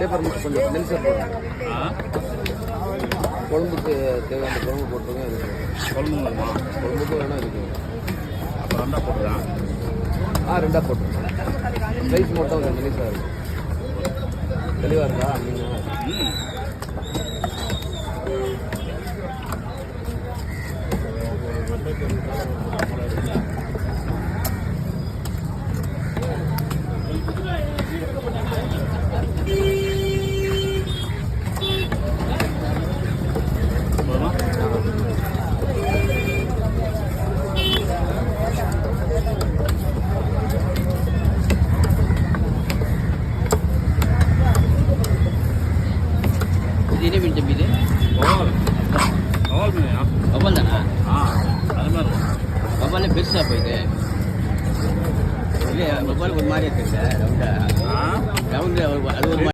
Paper கொஞ்சம் நெல்சர் போடுங்க. குழம்புக்கு தேவையான குழம்பு போட்டுருங்க. இதுக்கு குழம்புக்கும் வேணால் இதுக்கு அப்போ ரெண்டாக போட்டுக்கலாம். ரெண்டாக போட்டுருங்க. சைஸ் மட்டும் கொஞ்சம் மெலிசாக இருக்கும். தெளிவாக இருக்கா நீங்கள்? ini minjem ini awal ya awal dah ada mana awalnya besar apa itu ini awal bermari tu dah dah dah dah